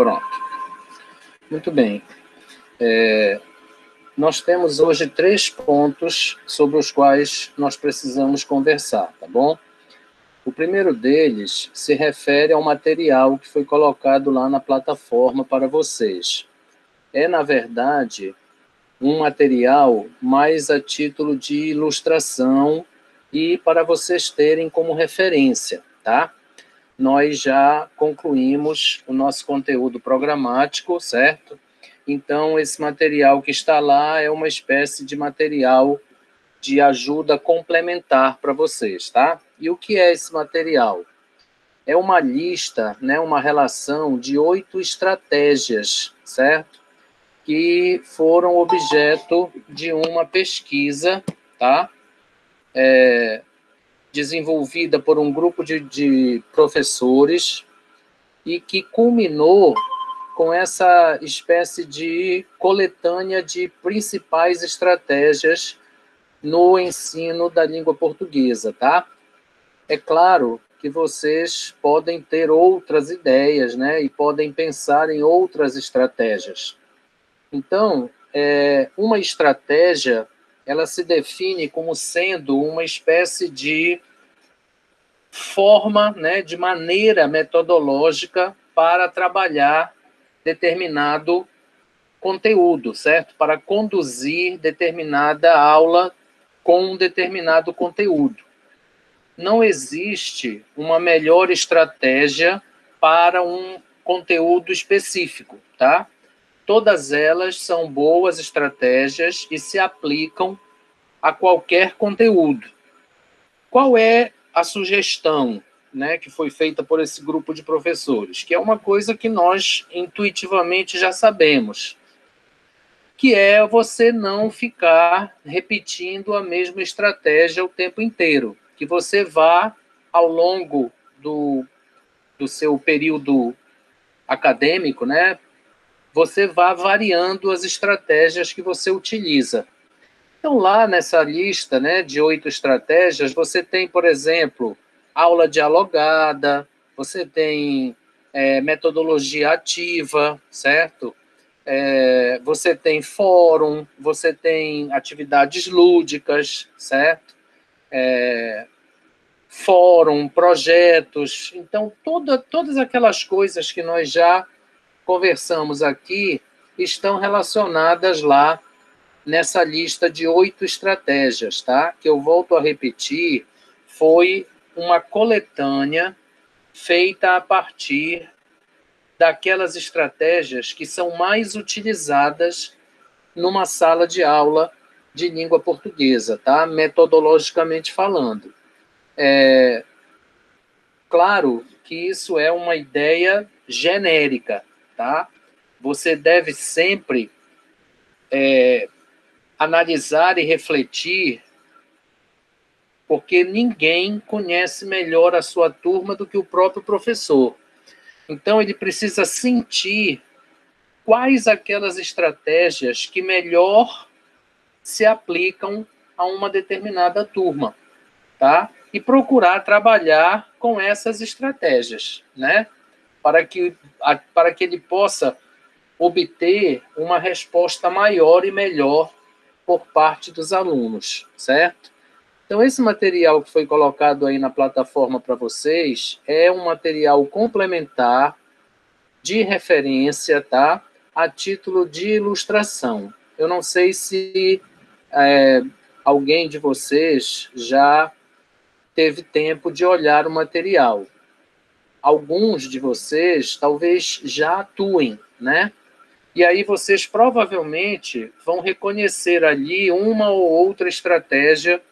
Pronto. Muito bem. Nós temos hoje 3 pontos sobre os quais nós precisamos conversar, tá bom? O primeiro deles se refere ao material que foi colocado lá na plataforma para vocês. É, na verdade, um material mais a título de ilustração e para vocês terem como referência, tá? Nós já concluímos o nosso conteúdo programático, certo? Então, esse material que está lá é uma espécie de material de ajuda complementar para vocês, tá? E o que é esse material? É uma lista, né, uma relação de 8 estratégias, certo? Que foram objeto de uma pesquisa, tá? Desenvolvida por um grupo de professores e que culminou com essa espécie de coletânea de principais estratégias no ensino da língua portuguesa, tá? É claro que vocês podem ter outras ideias, né? E podem pensar em outras estratégias. Então, uma estratégia, ela se define como sendo uma espécie de forma, né, de maneira metodológica para trabalhar determinado conteúdo, certo? Para conduzir determinada aula com um determinado conteúdo. Não existe uma melhor estratégia para um conteúdo específico, tá? Todas elas são boas estratégias e se aplicam a qualquer conteúdo. Qual é a sugestão, né, que foi feita por esse grupo de professores? Que é uma coisa que nós intuitivamente já sabemos, que é você não ficar repetindo a mesma estratégia o tempo inteiro, que você vá, ao longo do seu período acadêmico, né, você vá variando as estratégias que você utiliza. Então, lá nessa lista, né, de 8 estratégias, você tem, por exemplo, aula dialogada, você tem metodologia ativa, certo? Você tem fórum, você tem atividades lúdicas, certo? Fórum, projetos. Então, todas aquelas coisas que nós já conversamos aqui estão relacionadas lá nessa lista de 8 estratégias, tá? Que eu volto a repetir, foi uma coletânea feita a partir daquelas estratégias que são mais utilizadas numa sala de aula de língua portuguesa, tá? Metodologicamente falando. Claro que isso é uma ideia genérica, tá? Você deve sempre analisar e refletir, porque ninguém conhece melhor a sua turma do que o próprio professor. Então, ele precisa sentir quais aquelas estratégias que melhor se aplicam a uma determinada turma, tá? E procurar trabalhar com essas estratégias, né? Para que ele possa obter uma resposta maior e melhor por parte dos alunos, certo? Então, esse material que foi colocado aí na plataforma para vocês é um material complementar de referência, tá? A título de ilustração. Eu não sei se alguém de vocês já teve tempo de olhar o material. Alguns de vocês talvez já atuem, né? E aí vocês provavelmente vão reconhecer ali uma ou outra estratégia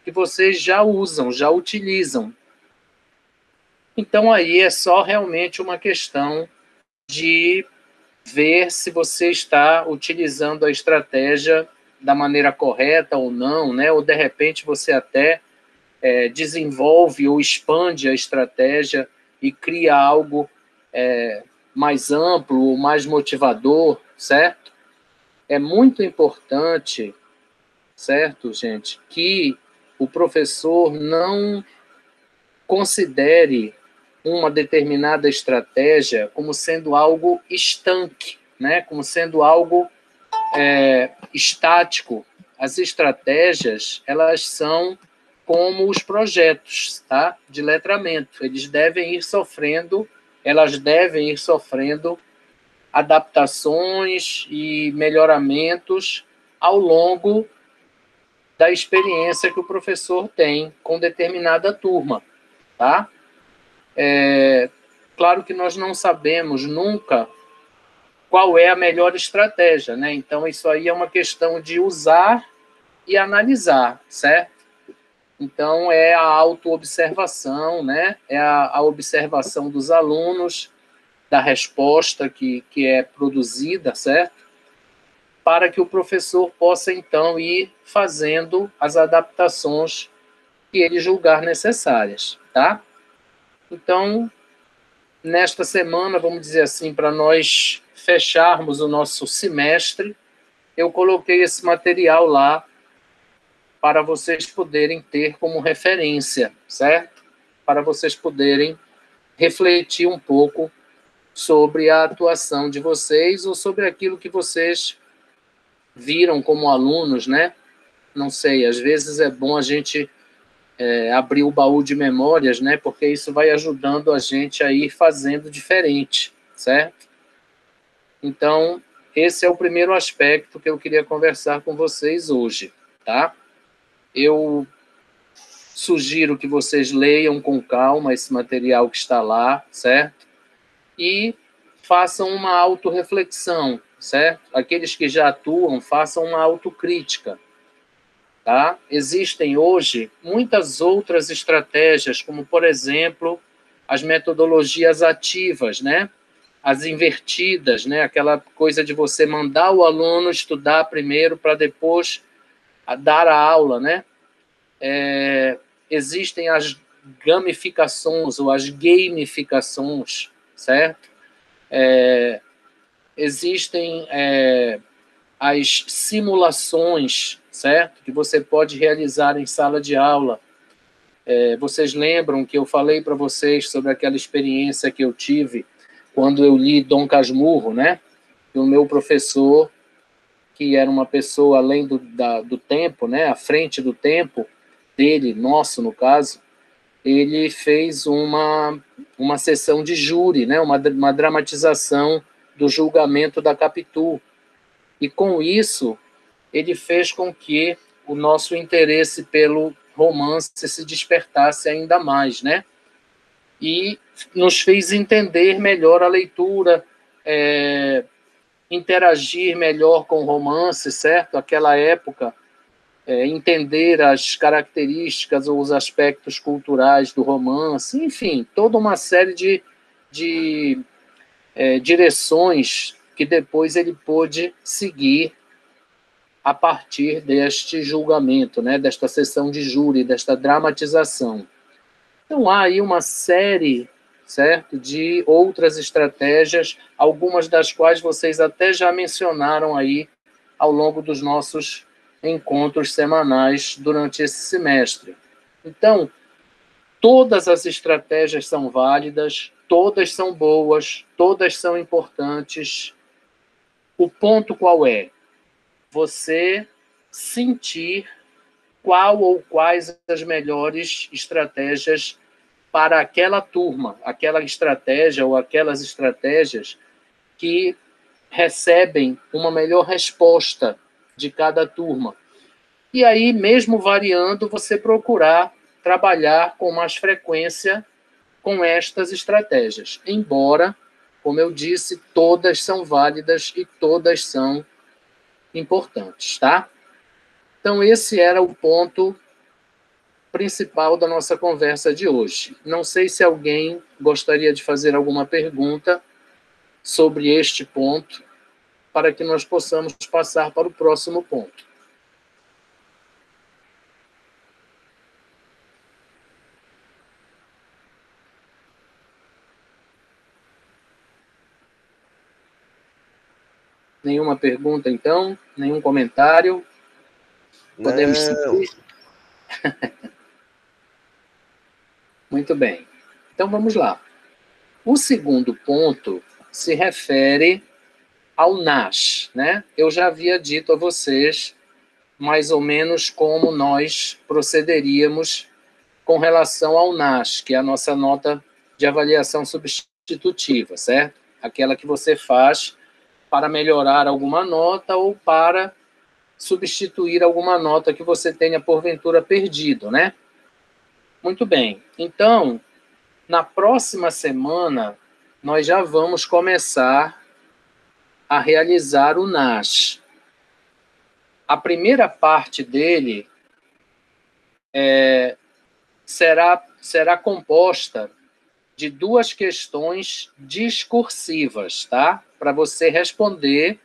que vocês já usam, já utilizam. Então aí é só realmente uma questão de ver se você está utilizando a estratégia da maneira correta ou não, né? Ou de repente você até desenvolve ou expande a estratégia e cria algo mais amplo, mais motivador, certo? É muito importante, certo, gente, que o professor não considere uma determinada estratégia como sendo algo estanque, né? Como sendo algo estático. As estratégias, elas são como os projetos, tá? De letramento. Elas devem ir sofrendo adaptações e melhoramentos ao longo da experiência que o professor tem com determinada turma, tá? Claro que nós não sabemos nunca qual é a melhor estratégia, né? Então, isso aí é uma questão de usar e analisar, certo? Então, é a autoobservação, né? É a observação dos alunos, da resposta que é produzida, certo? Para que o professor possa, então, ir fazendo as adaptações que ele julgar necessárias, tá? Então, nesta semana, vamos dizer assim, para nós fecharmos o nosso semestre, eu coloquei esse material lá para vocês poderem ter como referência, certo? Para vocês poderem refletir um pouco sobre a atuação de vocês ou sobre aquilo que vocês viram como alunos, né? Não sei, às vezes é bom a gente abrir o baú de memórias, né? Porque isso vai ajudando a gente a ir fazendo diferente, certo? Então, esse é o primeiro aspecto que eu queria conversar com vocês hoje, tá? Eu sugiro que vocês leiam com calma esse material que está lá, certo? E façam uma autorreflexão, certo? Aqueles que já atuam, façam uma autocrítica, tá? Existem hoje muitas outras estratégias, como, por exemplo, as metodologias ativas, né? As invertidas, né? Aquela coisa de você mandar o aluno estudar primeiro para depois dar a aula, né? Existem as gamificações ou as gamificações, certo? Existem as simulações, certo? Que você pode realizar em sala de aula. Vocês lembram que eu falei para vocês sobre aquela experiência que eu tive quando eu li Dom Casmurro, né? E o meu professor, que era uma pessoa além do tempo, né? À frente do tempo dele, nosso no caso, ele fez uma sessão de júri, né? Uma dramatização do julgamento da Capitu. E com isso, ele fez com que o nosso interesse pelo romance se despertasse ainda mais, né? E nos fez entender melhor a leitura, interagir melhor com o romance, certo? Aquela época, entender as características ou os aspectos culturais do romance, enfim, toda uma série de direções que depois ele pôde seguir a partir deste julgamento, né, desta sessão de júri, desta dramatização. Então, há aí uma série, certo, de outras estratégias, algumas das quais vocês até já mencionaram aí ao longo dos nossos encontros semanais durante esse semestre. Então, todas as estratégias são válidas, todas são boas, todas são importantes. O ponto qual é? Você sentir qual ou quais as melhores estratégias para aquela turma, aquela estratégia ou aquelas estratégias que recebem uma melhor resposta de cada turma. E aí, mesmo variando, você procurar trabalhar com mais frequência com estas estratégias. Embora, como eu disse, todas são válidas e todas são importantes, tá? Então, esse era o ponto principal da nossa conversa de hoje. Não sei se alguém gostaria de fazer alguma pergunta sobre este ponto, para que nós possamos passar para o próximo ponto. Nenhuma pergunta, então? Nenhum comentário? Podemos seguir? Muito bem. Então, vamos lá. O segundo ponto se refere ao NASH, né? Eu já havia dito a vocês mais ou menos como nós procederíamos com relação ao NASH, que é a nossa nota de avaliação substitutiva, certo? Aquela que você faz para melhorar alguma nota ou para substituir alguma nota que você tenha porventura perdido, né? Muito bem. Então, na próxima semana, nós já vamos começar a realizar o NASH. A primeira parte dele será composta de 2 questões discursivas, tá? Para você responder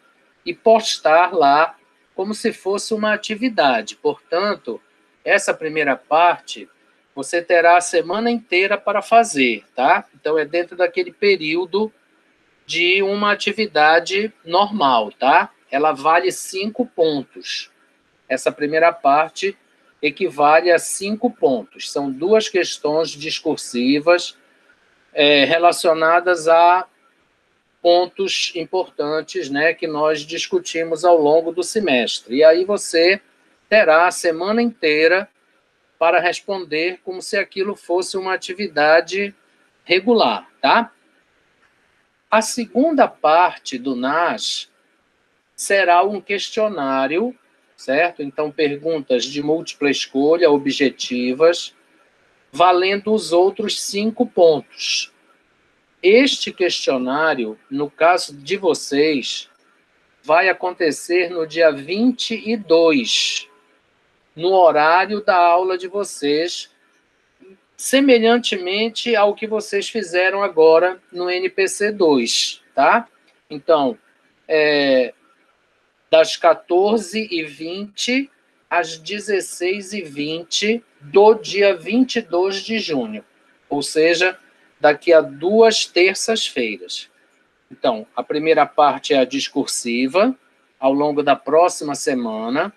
e postar lá como se fosse uma atividade. Portanto, essa primeira parte você terá a semana inteira para fazer, tá? Então, é dentro daquele período de uma atividade normal, tá? Ela vale 5 pontos. Essa primeira parte equivale a 5 pontos. São 2 questões discursivas relacionadas a pontos importantes, né, que nós discutimos ao longo do semestre. E aí você terá a semana inteira para responder como se aquilo fosse uma atividade regular, tá? A segunda parte do NASH será um questionário, certo? Então, perguntas de múltipla escolha, objetivas, valendo os outros 5 pontos. Este questionário, no caso de vocês, vai acontecer no dia 22, no horário da aula de vocês, semelhantemente ao que vocês fizeram agora no NPC 2, tá? Então, das 14h20 às 16h20 do dia 22 de junho, ou seja, daqui a 2 terças-feiras. Então, a primeira parte é a discursiva, ao longo da próxima semana,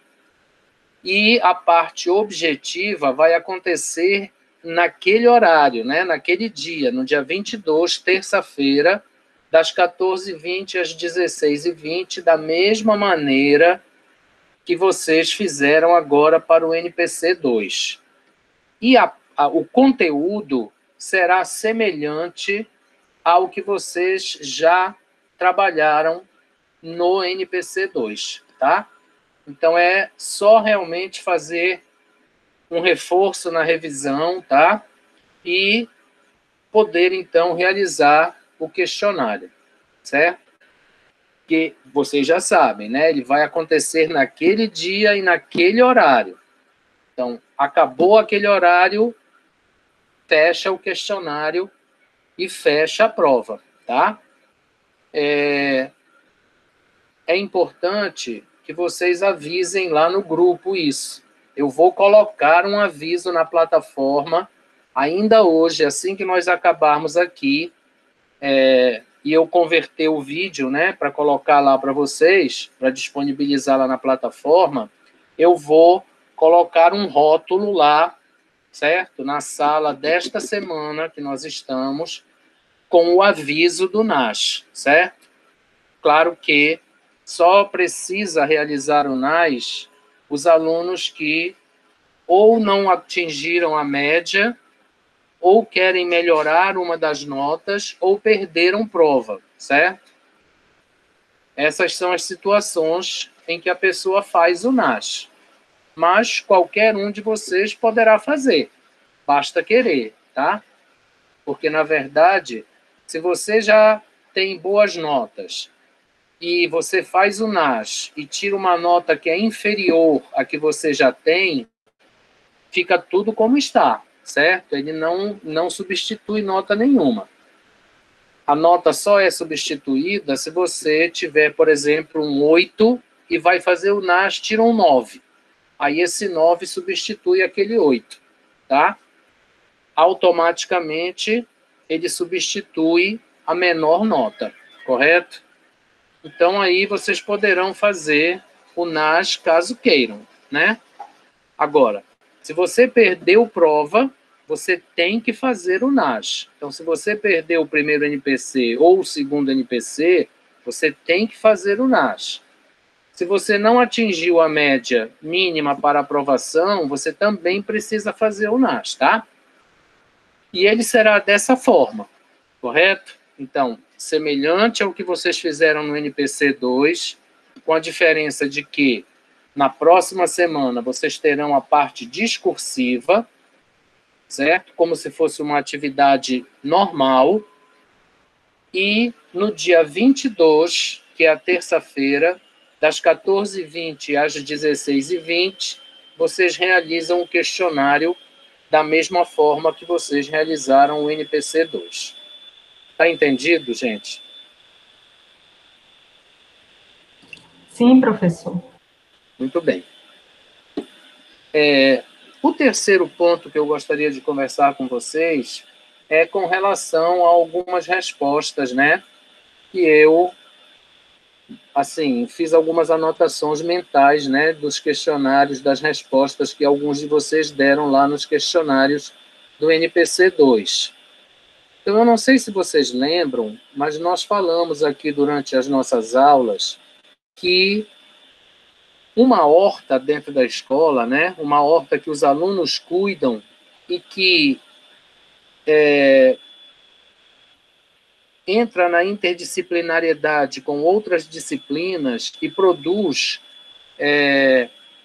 e a parte objetiva vai acontecer naquele horário, né, naquele dia, no dia 22, terça-feira, das 14h20 às 16h20, da mesma maneira que vocês fizeram agora para o NPC 2. E o conteúdo será semelhante ao que vocês já trabalharam no NPC 2, tá? Então, é só realmente fazer um reforço na revisão, tá? E poder, então, realizar o questionário, certo? Que vocês já sabem, né? Ele vai acontecer naquele dia e naquele horário. Então, acabou aquele horário, fecha o questionário e fecha a prova, tá? É importante que vocês avisem lá no grupo isso. Eu vou colocar um aviso na plataforma ainda hoje, assim que nós acabarmos aqui, e eu converter o vídeo, né, para colocar lá para vocês, para disponibilizar lá na plataforma, eu vou colocar um rótulo lá, certo? Na sala desta semana que nós estamos, com o aviso do NASH, certo? Claro que só precisa realizar o NASH os alunos que ou não atingiram a média, ou querem melhorar uma das notas, ou perderam prova, certo? Essas são as situações em que a pessoa faz o NASH. Mas qualquer um de vocês poderá fazer, basta querer, tá? Porque, na verdade, se você já tem boas notas e você faz o NASH e tira uma nota que é inferior à que você já tem, fica tudo como está, certo? Ele não substitui nota nenhuma. A nota só é substituída se você tiver, por exemplo, um 8 e vai fazer o NASH, tira um 9. Aí esse 9 substitui aquele 8, tá? Automaticamente, ele substitui a menor nota, correto? Então, aí vocês poderão fazer o NASH caso queiram, né? Agora, se você perdeu prova, você tem que fazer o NAS. Então, se você perdeu o primeiro NPC ou o segundo NPC, você tem que fazer o NAS. Se você não atingiu a média mínima para aprovação, você também precisa fazer o NAS, tá? E ele será dessa forma, correto? Então, semelhante ao que vocês fizeram no NPC 2, com a diferença de que na próxima semana vocês terão a parte discursiva, certo? Como se fosse uma atividade normal. E no dia 22, que é a terça-feira, das 14h20 às 16h20, vocês realizam o questionário da mesma forma que vocês realizaram o NPC 2. Tá entendido, gente? Sim, professor. Muito bem. O terceiro ponto que eu gostaria de conversar com vocês é com relação a algumas respostas, né? Que eu, assim, fiz algumas anotações mentais, né? Dos questionários, das respostas que alguns de vocês deram lá nos questionários do NPC 2. Então, eu não sei se vocês lembram, mas nós falamos aqui durante as nossas aulas que uma horta dentro da escola, né? Uma horta que os alunos cuidam e que entra na interdisciplinariedade com outras disciplinas e produz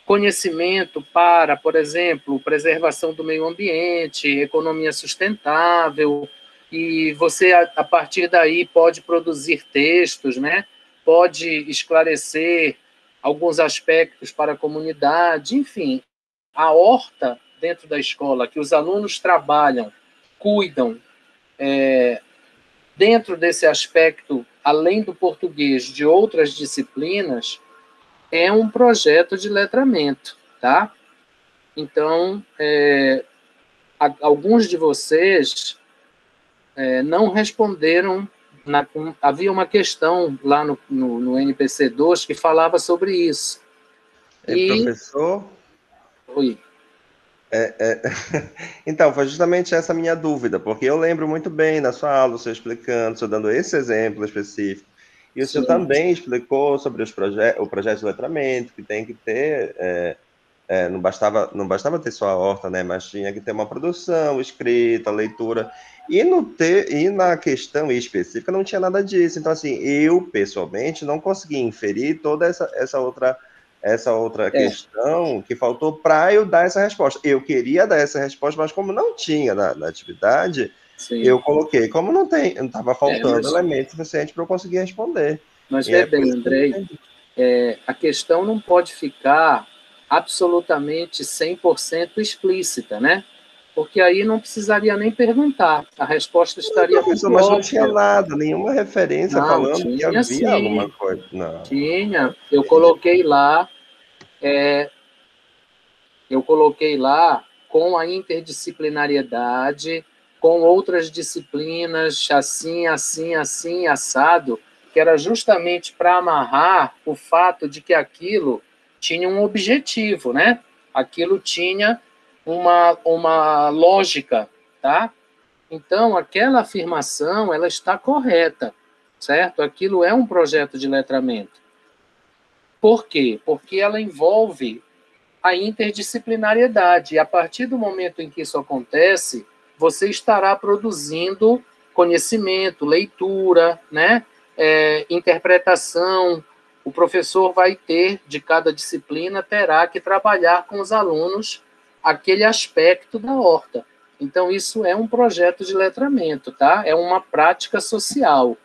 conhecimento para, por exemplo, preservação do meio ambiente, economia sustentável, e você, a partir daí, pode produzir textos, né? Pode esclarecer alguns aspectos para a comunidade, enfim. A horta dentro da escola, que os alunos trabalham, cuidam, dentro desse aspecto, além do português, de outras disciplinas, é um projeto de letramento, tá? Então, alguns de vocês não responderam. Havia uma questão lá no NPC 2 que falava sobre isso. Professor? Oi. Então, foi justamente essa minha dúvida, porque eu lembro muito bem na sua aula, o senhor explicando, o senhor dando esse exemplo específico, e o senhor também explicou sobre o projeto de letramento, que tem que ter, não bastava ter só a horta, né, mas tinha que ter uma produção, escrita, leitura, e na questão específica não tinha nada disso. Então, assim, eu, pessoalmente, não consegui inferir toda essa outra questão que faltou para eu dar essa resposta. Eu queria dar essa resposta, mas como não tinha na atividade, eu coloquei. Como não estava faltando elemento suficiente para eu conseguir responder. Mas vê bem, Andrei, a questão não pode ficar absolutamente 100% explícita, né? Porque aí não precisaria nem perguntar, a resposta estaria muito óbvia. Mas não tinha nada, nenhuma referência falando que havia sim alguma coisa. Não. Tinha, eu coloquei lá com a interdisciplinariedade, com outras disciplinas, assim, assado, que era justamente para amarrar o fato de que aquilo tinha um objetivo, né? Aquilo tinha uma lógica, tá? Então, aquela afirmação, ela está correta, certo? Aquilo é um projeto de letramento. Por quê? Porque ela envolve a interdisciplinariedade. E a partir do momento em que isso acontece, você estará produzindo conhecimento, leitura, né? Interpretação. O professor vai ter, de cada disciplina, terá que trabalhar com os alunos aquele aspecto da horta. Então, isso é um projeto de letramento, tá? É uma prática social.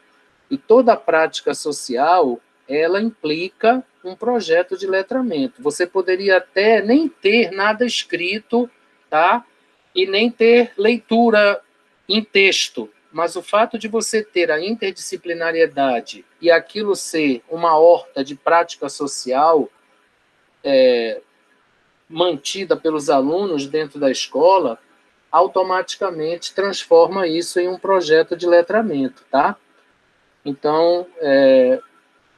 E toda prática social, ela implica um projeto de letramento. Você poderia até nem ter nada escrito, tá? E nem ter leitura em texto, mas o fato de você ter a interdisciplinariedade e aquilo ser uma horta de prática social mantida pelos alunos dentro da escola, automaticamente transforma isso em um projeto de letramento, tá? Então,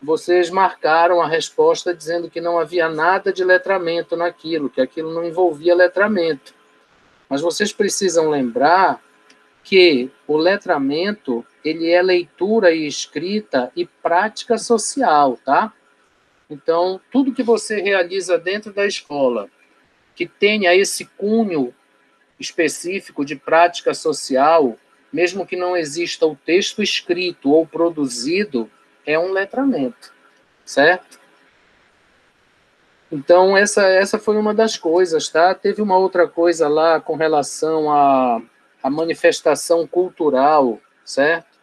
vocês marcaram a resposta dizendo que não havia nada de letramento naquilo, que aquilo não envolvia letramento. Mas vocês precisam lembrar que o letramento, ele é leitura e escrita e prática social, tá? Então, tudo que você realiza dentro da escola, que tenha esse cunho específico de prática social, mesmo que não exista o texto escrito ou produzido, é um letramento, certo? Então, essa foi uma das coisas, tá? Teve uma outra coisa lá com relação à manifestação cultural, certo?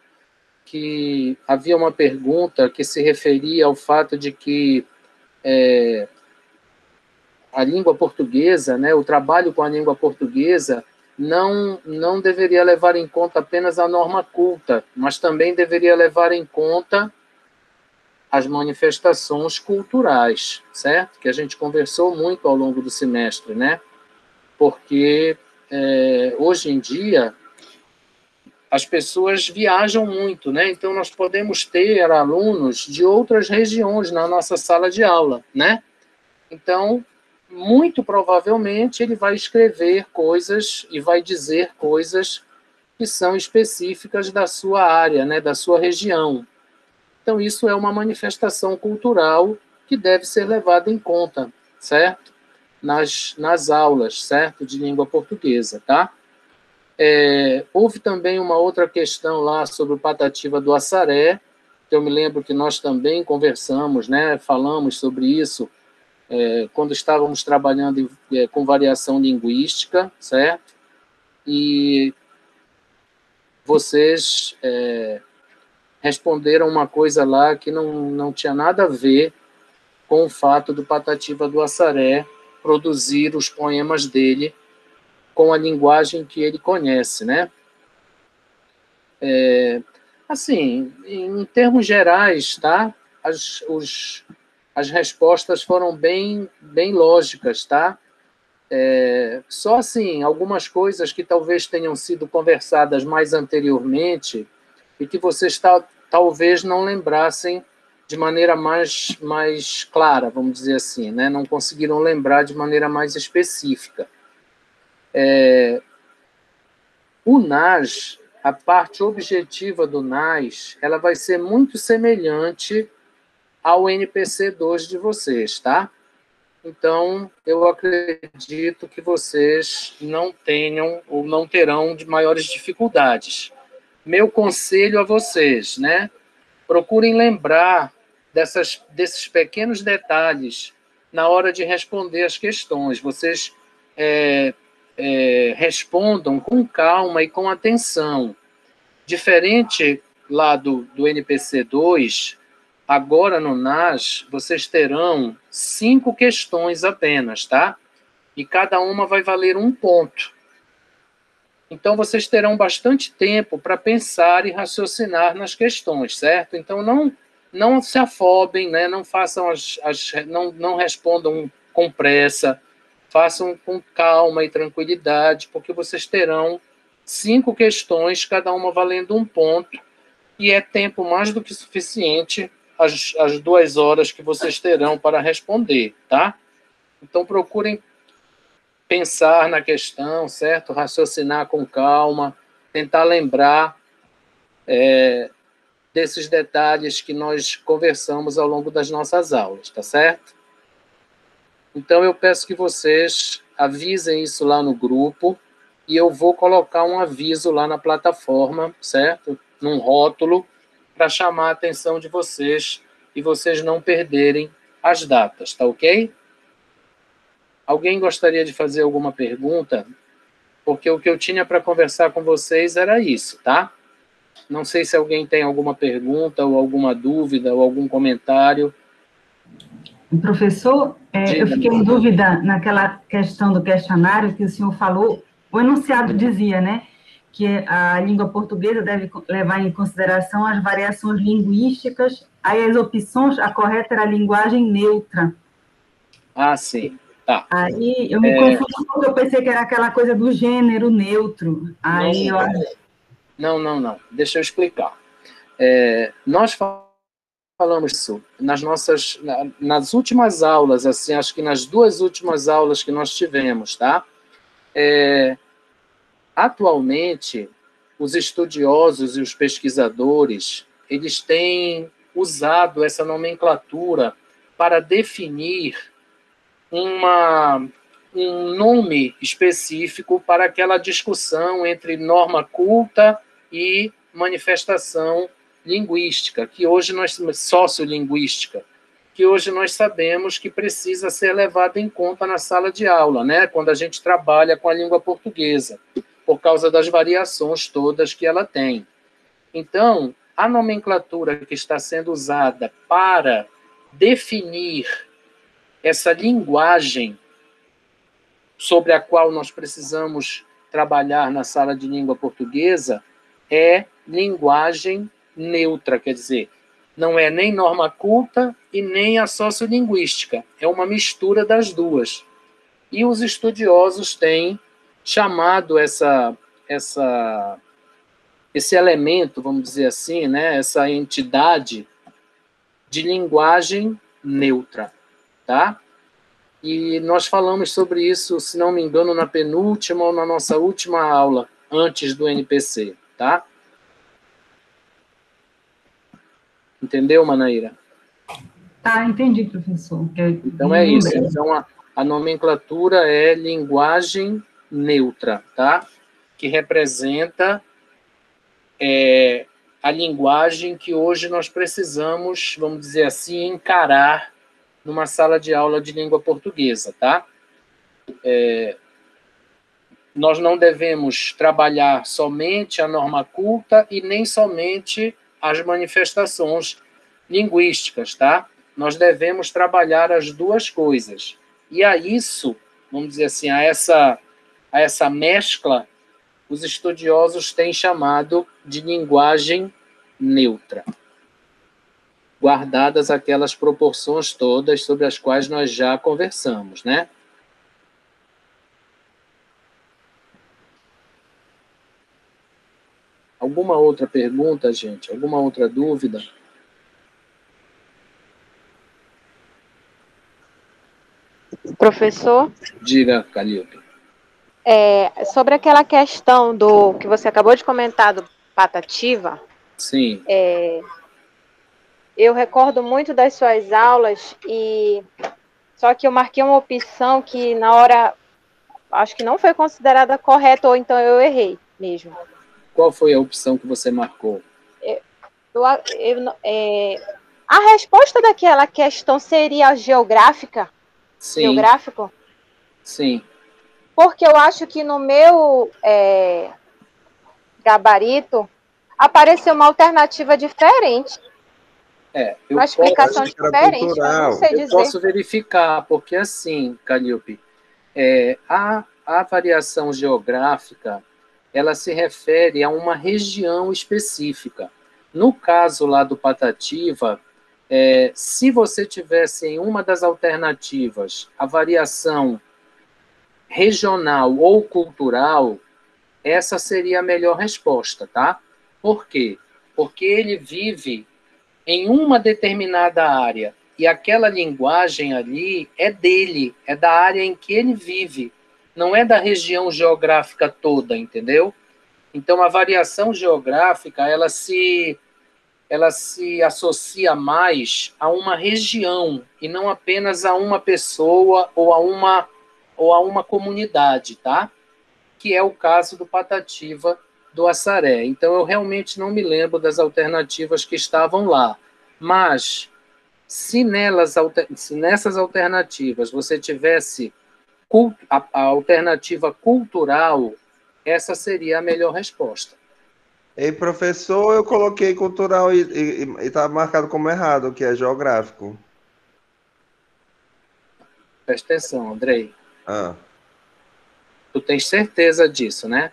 Que havia uma pergunta que se referia ao fato de que a língua portuguesa, né, o trabalho com a língua portuguesa, não deveria levar em conta apenas a norma culta, mas também deveria levar em conta as manifestações culturais, certo? Que a gente conversou muito ao longo do semestre, né? Porque hoje em dia as pessoas viajam muito, né? Então nós podemos ter alunos de outras regiões na nossa sala de aula, né? Então, muito provavelmente ele vai escrever coisas e vai dizer coisas que são específicas da sua área, né, da sua região. Então, isso é uma manifestação cultural que deve ser levada em conta, certo? Nas aulas, certo? De língua portuguesa, tá? Houve também uma outra questão lá sobre o Patativa do Assaré, que eu me lembro que nós também conversamos, né? Falamos sobre isso quando estávamos trabalhando com variação linguística, certo? E vocês responderam uma coisa lá que não tinha nada a ver com o fato do Patativa do Assaré produzir os poemas dele com a linguagem que ele conhece, né? Assim, em termos gerais, tá? As respostas foram bem lógicas, tá? Só assim, algumas coisas que talvez tenham sido conversadas mais anteriormente e que vocês talvez não lembrassem de maneira mais clara, vamos dizer assim, né? Não conseguiram lembrar de maneira mais específica. O NAS, a parte objetiva do NAS, ela vai ser muito semelhante ao NPC2 de vocês, tá? Então, eu acredito que vocês não tenham ou não terão de maiores dificuldades. Meu conselho a vocês, né? Procurem lembrar desses pequenos detalhes na hora de responder as questões. Vocês respondam com calma e com atenção. Diferente lá do NPC2, agora no NAS, vocês terão 5 questões apenas, tá? E cada uma vai valer 1 ponto. Então, vocês terão bastante tempo para pensar e raciocinar nas questões, certo? Então, não se afobem, né? Não façam não respondam com pressa, façam com calma e tranquilidade, porque vocês terão 5 questões, cada uma valendo 1 ponto, e é tempo mais do que suficiente as 2 horas que vocês terão para responder, tá? Então, procurem pensar na questão, certo? Raciocinar com calma, tentar lembrar desses detalhes que nós conversamos ao longo das nossas aulas, tá certo? Então, eu peço que vocês avisem isso lá no grupo e eu vou colocar um aviso lá na plataforma, certo? Num rótulo, para chamar a atenção de vocês e vocês não perderem as datas, tá ok? Alguém gostaria de fazer alguma pergunta? Porque o que eu tinha para conversar com vocês era isso, tá? Não sei se alguém tem alguma pergunta ou alguma dúvida ou algum comentário. Professor, eu fiquei em dúvida naquela questão do questionário que o senhor falou. O enunciado dizia, né, que a língua portuguesa deve levar em consideração as variações linguísticas, aí as opções, a correta era a linguagem neutra. Ah, sim. Tá. Aí eu me confundi porque eu pensei que era aquela coisa do gênero neutro. Aí não. Deixa eu explicar. Nós falamos isso nas últimas aulas, assim, acho que nas 2 últimas aulas que nós tivemos, tá? Atualmente, os estudiosos e os pesquisadores, eles têm usado essa nomenclatura para definir um nome específico para aquela discussão entre norma culta e manifestação linguística, que hoje nós sociolinguística, que hoje nós sabemos que precisa ser levada em conta na sala de aula, né? Quando a gente trabalha com a língua portuguesa, por causa das variações todas que ela tem. Então, a nomenclatura que está sendo usada para definir essa linguagem sobre a qual nós precisamos trabalhar na sala de língua portuguesa é linguagem neutra, quer dizer, não é nem norma culta e nem a sociolinguística, é uma mistura das duas. E os estudiosos têm chamado esse elemento, vamos dizer assim, né, essa entidade de linguagem neutra, tá? E nós falamos sobre isso, se não me engano, na penúltima ou na nossa última aula, antes do NPC, tá? Entendeu, Manaíra? Tá, entendi, professor. Então é isso. Então a nomenclatura é linguagem neutra, tá? Que representa a linguagem que hoje nós precisamos, vamos dizer assim, encarar numa sala de aula de língua portuguesa, tá? Nós não devemos trabalhar somente a norma culta e nem somente as manifestações linguísticas, tá? Nós devemos trabalhar as duas coisas. E a isso, vamos dizer assim, a essa mescla, os estudiosos têm chamado de linguagem neutra, guardadas aquelas proporções todas sobre as quais nós já conversamos, né? Alguma outra pergunta, gente? Alguma outra dúvida? Professor, Diga, Calilpe. sobre aquela questão do que você acabou de comentar do Patativa, Sim. Eu recordo muito das suas aulas, só que eu marquei uma opção que na hora acho que não foi considerada correta, ou então eu errei mesmo. Qual foi a opção que você marcou? A resposta daquela questão seria geográfica? Sim. Geográfico? Sim. Porque eu acho que no meu gabarito apareceu uma alternativa diferente. Uma explicação diferente, eu não sei dizer. Eu posso verificar, porque assim, Calilpe, a variação geográfica, ela se refere a uma região específica. No caso lá do Patativa, se você tivesse em uma das alternativas a variação regional ou cultural, essa seria a melhor resposta, tá? Por quê? Porque ele vive em uma determinada área e aquela linguagem ali é dele, é da área em que ele vive, não é da região geográfica toda, entendeu? Então, a variação geográfica, ela se associa mais a uma região e não apenas a uma pessoa ou a uma comunidade, tá? Que é o caso do Patativa do Assaré. Então, eu realmente não me lembro das alternativas que estavam lá. Mas, se nessas alternativas você tivesse a alternativa cultural, essa seria a melhor resposta. Ei, professor, eu coloquei cultural e está marcado como errado, que é geográfico. Presta atenção, Andrei. Tu tens certeza disso, né?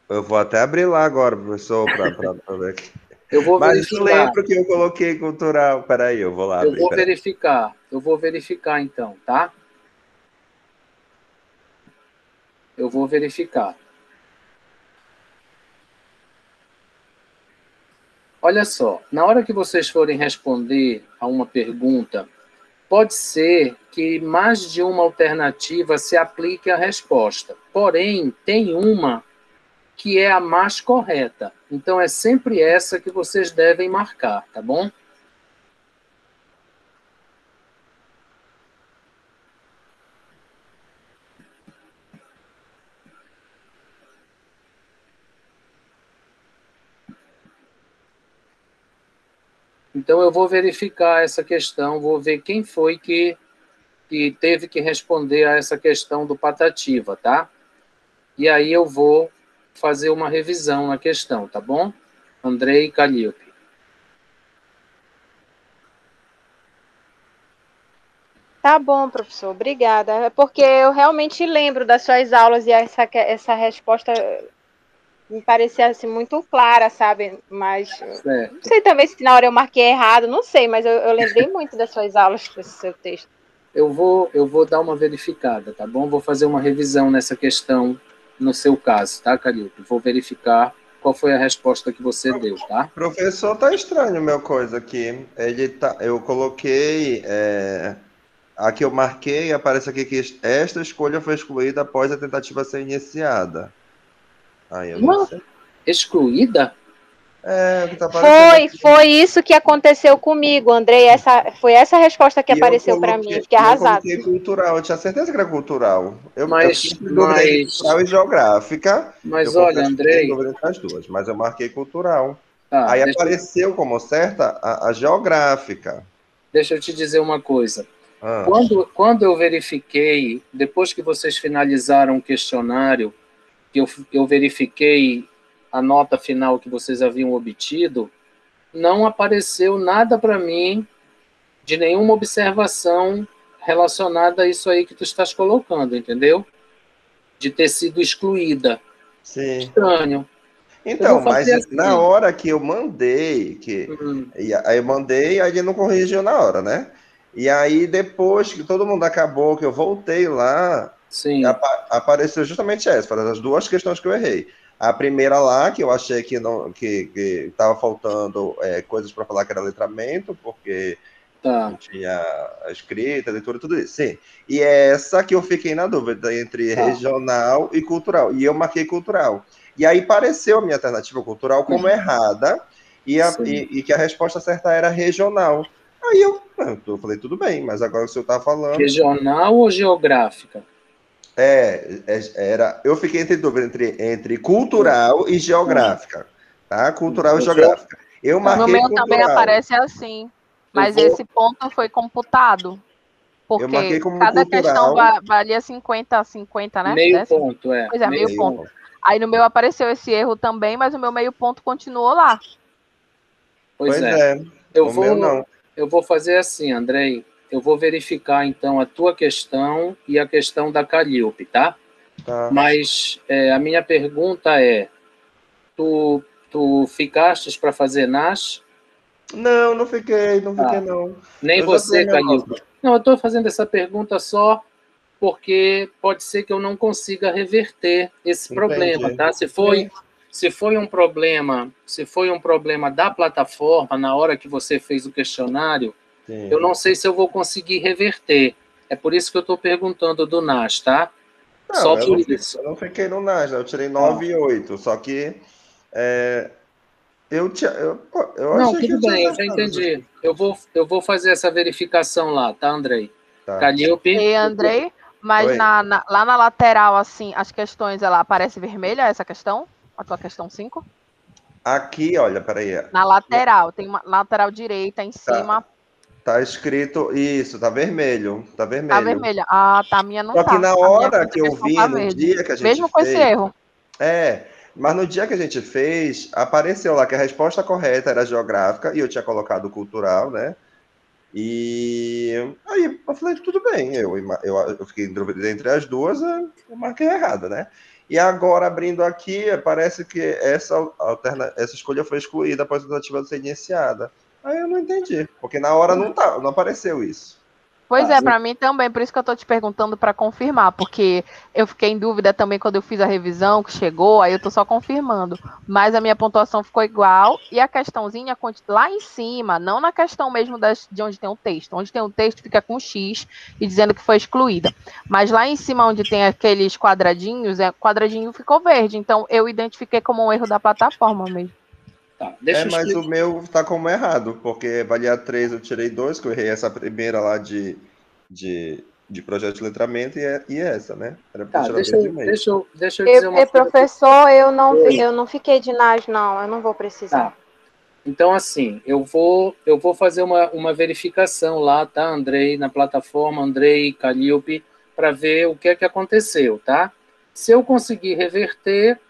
Eu vou até abrir lá agora, professor, para ver aqui. Eu vou Mas verificar. eu lembro que eu coloquei cultural. Peraí, eu vou lá abrir. Eu vou verificar então, tá? Eu vou verificar. Olha só, na hora que vocês forem responder a uma pergunta, pode ser que mais de uma alternativa se aplique à resposta. Porém, tem uma que é a mais correta. Então, é sempre essa que vocês devem marcar, tá bom? Então, eu vou verificar essa questão, vou ver quem foi que teve que responder a essa questão do Patativa, tá? E aí eu vou fazer uma revisão na questão, tá bom? Andrei e Calilpe. Tá bom, professor, obrigada. É porque eu realmente lembro das suas aulas e essa resposta me parecia assim, muito clara, sabe? Mas Certo. não sei também se na hora eu marquei errado, não sei, mas eu lembrei muito das suas aulas, desse seu texto. Eu vou dar uma verificada, tá bom? Vou fazer uma revisão nessa questão no seu caso, tá, Calilpe? Vou verificar qual foi a resposta que você deu, tá? Professor, tá estranho meu coisa aqui. Eu coloquei, aqui eu marquei, aparece aqui que esta escolha foi excluída após a tentativa ser iniciada. Aí eu não sei. Excluída? É, o que tá aparecendo. Foi isso que aconteceu comigo, Andrei. Foi essa resposta que apareceu para mim. Fiquei arrasada. Eu coloquei cultural, eu tinha certeza que era cultural. Eu fiquei em dúvida mas... entre cultural e geográfica. Mas eu olha, Andrei... em dúvida entre as duas, mas eu marquei cultural. Tá, aí apareceu como certa a geográfica. Deixa eu te dizer uma coisa. Quando eu verifiquei, depois que vocês finalizaram o questionário, que eu verifiquei a nota final que vocês haviam obtido, não apareceu nada para mim de nenhuma observação relacionada a isso aí que tu estás colocando, entendeu? De ter sido excluída. Sim. Estranho. Então, mas assim, na hora que eu mandei, aí eu mandei, aí ele não corrigiu na hora, né? E aí, depois que todo mundo acabou, que eu voltei lá, apareceu justamente essa, foram as duas questões que eu errei. A primeira lá, que eu achei que estava faltando coisas para falar que era letramento, porque não tinha a escrita, a leitura, tudo isso. Sim. E essa que eu fiquei na dúvida entre regional e cultural. E eu marquei cultural. E aí pareceu a minha alternativa cultural como errada e que a resposta certa era regional. Aí eu falei, tudo bem, mas agora o senhor está falando... Regional ou geográfica? Eu fiquei entre dúvida entre cultural e geográfica. Tá? Cultural e geográfica. Eu marquei no meu cultural. também aparece assim, mas esse ponto foi computado. Porque cada questão valia 50, né? Meio ponto, Pois é, meio ponto. Aí no meu apareceu esse erro também, mas o meu meio ponto continuou lá. Pois é. Eu vou fazer assim, Andrei. Eu vou verificar, então, a tua questão e a questão da Calilpe, tá? Mas a minha pergunta é, tu ficaste para fazer NAS? Não fiquei, não. Nem você, Calilpe. Não, eu estou fazendo essa pergunta só porque pode ser que eu não consiga reverter esse problema, tá? Se foi um problema da plataforma na hora que você fez o questionário, eu não sei se eu vou conseguir reverter. É por isso que eu estou perguntando do NAS, tá? Não, só por isso. Eu não fiquei no NAS, eu tirei 9 e 8, só que eu não, tudo bem, eu já entendi. Eu vou fazer essa verificação lá, tá, Andrei? Calilpe. E Andrei, mas lá na lateral, assim, as questões, ela aparece vermelha, essa questão? A tua questão 5? Aqui, olha, peraí. Na lateral, tem uma lateral direita em cima. Tá escrito isso, tá vermelho. Tá vermelho. Tá vermelha. Ah, tá, a minha não tá. Só que na hora que eu vi, no dia que a gente fez... Mesmo com esse erro. Mas no dia que a gente fez, apareceu lá que a resposta correta era geográfica e eu tinha colocado cultural, né? E aí eu falei, tudo bem, eu fiquei em dúvida entre as duas, eu marquei errado, né? E agora, abrindo aqui, parece que essa escolha foi excluída após a tentativa de ser iniciada. Aí eu não entendi, porque na hora não apareceu isso. Pois é, para mim também, por isso que eu estou te perguntando para confirmar, porque eu fiquei em dúvida também quando eu fiz a revisão, que chegou, aí eu estou só confirmando. Mas a minha pontuação ficou igual, e a questãozinha lá em cima, não na questão mesmo de onde tem o texto. Onde tem o texto fica com X e dizendo que foi excluída. Mas lá em cima, onde tem aqueles quadradinhos, quadradinho ficou verde, então eu identifiquei como um erro da plataforma mesmo. Tá, mas o meu tá como errado, porque avaliar 3 eu tirei 2, que eu errei essa primeira lá de projeto de letramento e essa, né? Era pra tirar 2,5. Deixa eu dizer uma coisa. Professor, eu não fiquei de NAS, não, eu não vou precisar. Tá. Então, assim, eu vou fazer uma verificação lá, tá, Andrei, na plataforma, Andrei, Calilpe, para ver o que é que aconteceu, tá? Se eu conseguir reverter,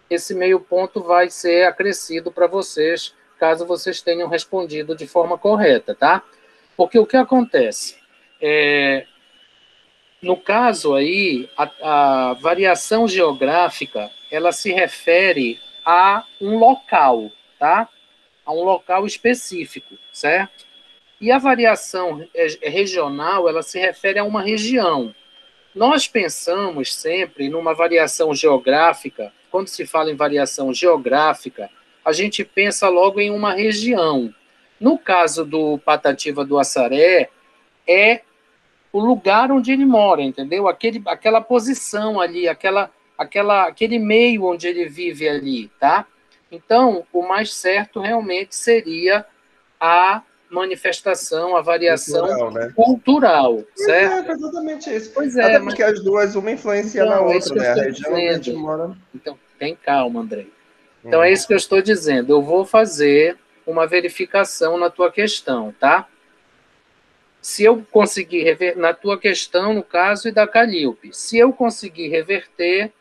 esse meio ponto vai ser acrescido para vocês, caso vocês tenham respondido de forma correta, tá? Porque o que acontece? No caso aí, a variação geográfica, ela se refere a um local, tá? A um local específico, certo? E a variação regional, ela se refere a uma região. Nós pensamos sempre numa variação geográfica, quando se fala em variação geográfica, a gente pensa logo em uma região. No caso do Patativa do Assaré, é o lugar onde ele mora, entendeu? Aquela posição ali, aquele meio onde ele vive ali, tá? Então, o mais certo realmente seria a manifestação, a variação cultural, certo? É exatamente isso. Pois é, até porque as duas, uma influencia na outra, né? A região onde a gente mora. Então, tem calma, Andrei. Então, é isso que eu estou dizendo. Eu vou fazer uma verificação na tua questão, tá? Se eu conseguir reverter, na tua questão, no caso, e da Calilpe, se eu conseguir reverter,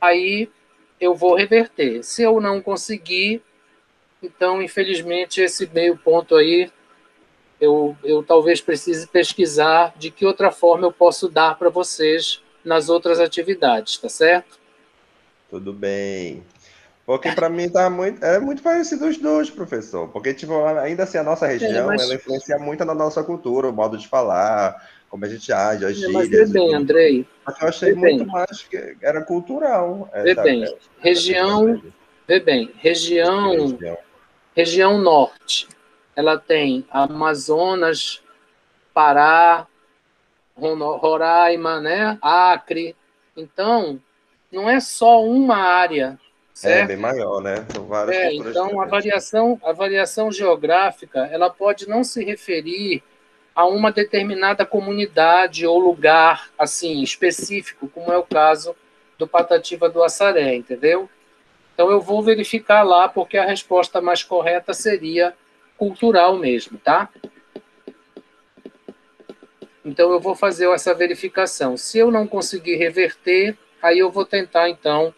aí eu vou reverter. Se eu não conseguir, então, infelizmente, esse meio ponto aí, eu talvez precise pesquisar de que outra forma eu posso dar para vocês nas outras atividades, tá certo? Tudo bem. Porque para mim é muito parecido os dois, professor. Porque, tipo, ainda assim, a nossa região, ela influencia muito na nossa cultura, o modo de falar, como a gente age, as gírias. Mas vê bem, Andrei. Mas eu achei muito mais que era cultural. Vê bem, região norte, ela tem Amazonas, Pará, Roraima, né? Acre. Então, não é só uma área, certo? É bem maior, né? São várias culturas então, a variação geográfica, ela pode não se referir a uma determinada comunidade ou lugar, assim, específico, como é o caso do Patativa do Assaré, entendeu? Então, eu vou verificar lá, porque a resposta mais correta seria cultural mesmo, tá? Então, eu vou fazer essa verificação. Se eu não conseguir reverter, aí eu vou tentar, então,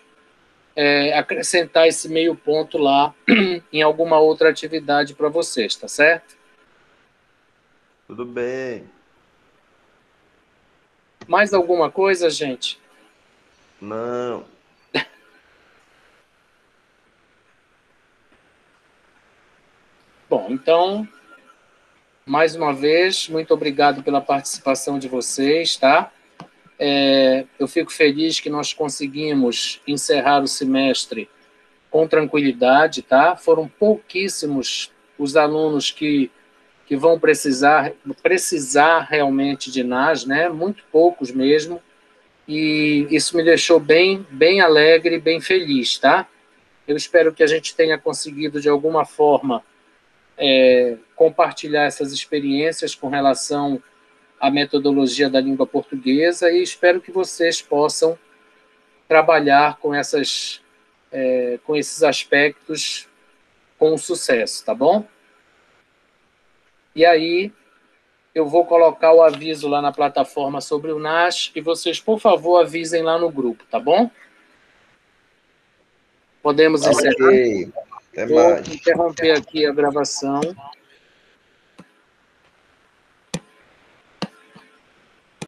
acrescentar esse meio ponto lá em alguma outra atividade para vocês, tá certo? Tudo bem. Mais alguma coisa, gente? Não. Bom, então, mais uma vez, muito obrigado pela participação de vocês, tá? Eu fico feliz que nós conseguimos encerrar o semestre com tranquilidade, tá? Foram pouquíssimos os alunos que vão precisar realmente de NAS, né? Muito poucos mesmo, e isso me deixou bem alegre, bem feliz, tá? Eu espero que a gente tenha conseguido, de alguma forma, compartilhar essas experiências com relação à metodologia da língua portuguesa, e espero que vocês possam trabalhar com esses aspectos com sucesso, tá bom? E aí, eu vou colocar o aviso lá na plataforma sobre o NAS, e vocês, por favor, avisem lá no grupo, tá bom? Podemos encerrar? Até mais. Vou interromper aqui a gravação.